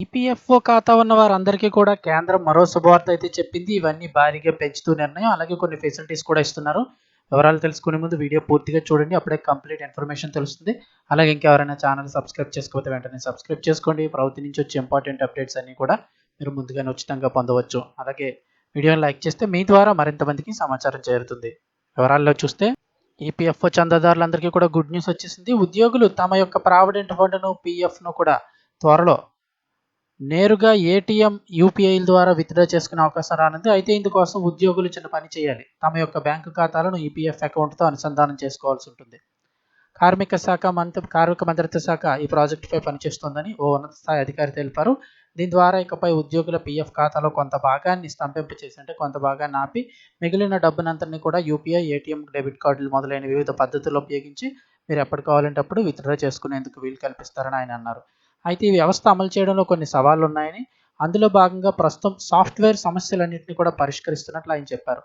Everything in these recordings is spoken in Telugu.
ఈపీఎఫ్ఓ ఖాతా ఉన్న వారందరికీ కూడా కేంద్రం మరో శుభవార్త అయితే చెప్పింది. ఇవన్నీ భారీగా పెంచుతూ నిర్ణయం, అలాగే కొన్ని ఫెసిలిటీస్ కూడా ఇస్తున్నారు. వివరాలు తెలుసుకునే ముందు వీడియో పూర్తిగా చూడండి. అప్పుడే కంప్లీట్ ఇన్ఫర్మేషన్ తెలుస్తుంది. అలాగే ఇంకెవరైనా ఛానల్ సబ్స్క్రైబ్ చేసుకోకపోతే వెంటనే సబ్స్క్రైబ్ చేసుకోండి. ప్రభుత్వం నుంచి వచ్చే ఇంపార్టెంట్ అప్డేట్స్ అన్నీ కూడా మీరు ముందుగానే ఉచితంగా పొందవచ్చు. అలాగే వీడియోని లైక్ చేస్తే మీ ద్వారా మరింత మందికి సమాచారం చేరుతుంది. వివరాల్లో చూస్తే ఈపీఎఫ్ఓ చందాదారులందరికీ కూడా గుడ్ న్యూస్ వచ్చేసింది. ఉద్యోగులు తమ యొక్క ప్రావిడెంట్ ఫండ్ను, పీఎఫ్ను కూడా త్వరలో నేరుగా ఏటీఎం, యూపీఐల ద్వారా విత్డ్రా చేసుకునే అవకాశం రానుంది. అయితే ఇందుకోసం ఉద్యోగులు చిన్న పని చేయాలి. తమ యొక్క బ్యాంకు ఖాతాలను ఈపీఎఫ్ అకౌంట్తో అనుసంధానం చేసుకోవాల్సి ఉంటుంది. కార్మిక మంత్రిత్వ శాఖ ఈ ప్రాజెక్టుపై పనిచేస్తోందని ఓ ఉన్నత స్థాయి అధికారి తెలిపారు. దీని ద్వారా ఇకపై ఉద్యోగుల పీఎఫ్ ఖాతాలో కొంత భాగాన్ని స్తంభింప చేసి, అంటే కొంత భాగాన్ని ఆపి, మిగిలిన డబ్బునంతని కూడా యూపీఐ, ఏటీఎం, డెబిట్ కార్డులు మొదలైన వివిధ పద్ధతులు ఉపయోగించి మీరు ఎప్పుడు కావాలంటే అప్పుడు విత్డ్రా చేసుకునేందుకు వీలు కల్పిస్తారని ఆయన అన్నారు. అయితే ఈ వ్యవస్థ అమలు చేయడంలో కొన్ని సవాళ్లు ఉన్నాయని, అందులో భాగంగా ప్రస్తుతం సాఫ్ట్వేర్ సమస్యలన్నింటినీ కూడా పరిష్కరిస్తున్నట్లు ఆయన చెప్పారు.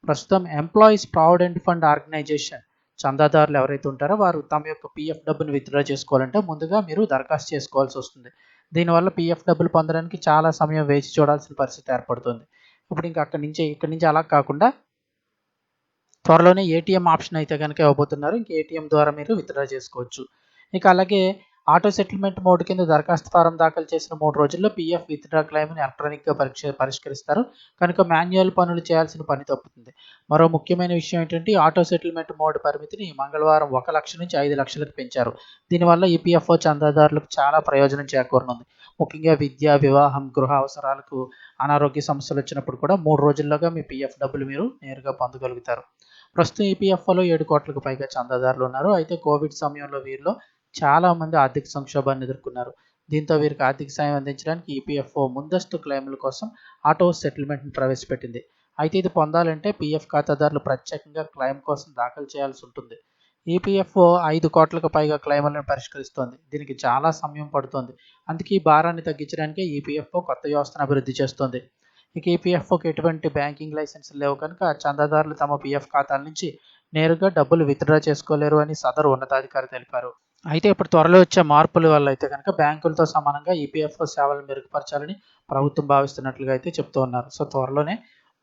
ప్రస్తుతం ఎంప్లాయీస్ ప్రావిడెంట్ ఫండ్ ఆర్గనైజేషన్ చందాదారులు ఎవరైతే ఉంటారో వారు తమ యొక్క పీఎఫ్ డబ్బును విత్డ్రా చేసుకోవాలంటే ముందుగా మీరు దరఖాస్తు చేసుకోవాల్సి వస్తుంది. దీనివల్ల పీఎఫ్ డబ్బులు పొందడానికి చాలా సమయం వేచి చూడాల్సిన పరిస్థితి ఏర్పడుతుంది. ఇప్పుడు ఇంకా ఇక్కడి నుంచి అలా కాకుండా త్వరలోనే ఏటీఎం ఆప్షన్ అయితే కనుక ఇవ్వబోతున్నారు. ఇంక ఏటీఎం ద్వారా మీరు విత్డ్రా చేసుకోవచ్చు. ఇక అలాగే ఆటో సెటిల్మెంట్ మోడ్ కింద దరఖాస్తు ఫారం దాఖలు చేసిన 3 రోజుల్లో పీఎఫ్ విత్డ్రా క్లెయిమ్ని ఎలక్ట్రానిక్గా పరిష్కరిస్తారు. కనుక మాన్యువల్ పనులు చేయాల్సిన పని తప్పుతుంది. మరో ముఖ్యమైన విషయం ఏంటంటే ఆటో సెటిల్మెంట్ మోడ్ పరిమితిని మంగళవారం 1 లక్ష నుంచి 5 లక్షలకు పెంచారు. దీనివల్ల ఈపీఎఫ్ఓ చందాదారులకు చాలా ప్రయోజనం చేకూరనుంది. ముఖ్యంగా విద్య, వివాహం, గృహ అవసరాలకు, అనారోగ్య సమస్యలు వచ్చినప్పుడు కూడా 3 రోజుల్లోగా మీ పీఎఫ్ డబ్బులు మీరు నేరుగా పొందగలుగుతారు. ప్రస్తుతం ఈపీఎఫ్ఓలో 7 కోట్లకు పైగా చందాదారులు ఉన్నారు. అయితే కోవిడ్ సమయంలో వీరిలో చాలా మంది ఆర్థిక సంక్షోభాన్ని ఎదుర్కొన్నారు. దీంతో వీరికి ఆర్థిక సాయం అందించడానికి ఈపీఎఫ్ఓ ముందస్తు క్లెయిమ్ల కోసం ఆటో సెటిల్మెంట్ని ప్రవేశపెట్టింది. అయితే ఇది పొందాలంటే పీఎఫ్ ఖాతాదారులు ప్రత్యేకంగా క్లెయిమ్ కోసం దాఖలు చేయాల్సి ఉంటుంది. ఈపీఎఫ్ఓ 5 కోట్లకు పైగా క్లెయిమ్లను పరిష్కరిస్తోంది. దీనికి చాలా సమయం పడుతోంది. అందుకే ఈ భారాన్ని తగ్గించడానికి ఈపీఎఫ్ఓ కొత్త వ్యవస్థను అభివృద్ధి చేస్తోంది. ఇక ఈపీఎఫ్ఓకి ఎటువంటి బ్యాంకింగ్ లైసెన్సులు లేవు కనుక చందాదారులు తమ పీఎఫ్ ఖాతాల నుంచి నేరుగా డబ్బులు విత్డ్రా చేసుకోలేరు అని సదరు ఉన్నతాధికారి తెలిపారు. అయితే ఇప్పుడు త్వరలో వచ్చే మార్పుల వల్ల అయితే కనుక బ్యాంకులతో సమానంగా ఈపీఎఫ్ఓ సేవలను మెరుగుపరచాలని ప్రభుత్వం భావిస్తున్నట్లుగా అయితే చెప్తూ ఉన్నారు. సో త్వరలోనే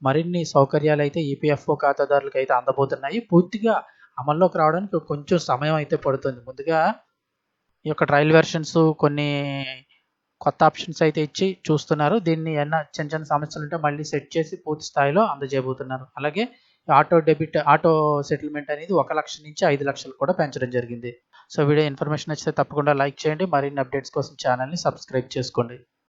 మరిన్ని సౌకర్యాలు అయితే ఈపీఎఫ్ఓ ఖాతాదారులకు అయితే అందబోతున్నాయి. పూర్తిగా అమల్లోకి రావడానికి కొంచెం సమయం అయితే పడుతుంది. ముందుగా ఈ యొక్క ట్రయల్ వెర్షన్స్ కొన్ని కొత్త ఆప్షన్స్ అయితే ఇచ్చి చూస్తున్నారు. దీన్ని చిన్న చిన్న సమస్యలు ఉంటే మళ్ళీ సెట్ చేసి పూర్తి స్థాయిలో అందజేయబోతున్నారు. అలాగే ఆటో సెటిల్మెంట్ అనేది 1 లక్ష నుంచి 5 లక్షలు కూడా పెంచడం జరిగింది. సో వీడియో ఇన్ఫర్మేషన్ నచ్చితే తప్పకుండా లైక్ చేయండి. మరిన్ని అప్డేట్స్ కోసం ఛానల్ని సబ్స్క్రైబ్ చేసుకోండి.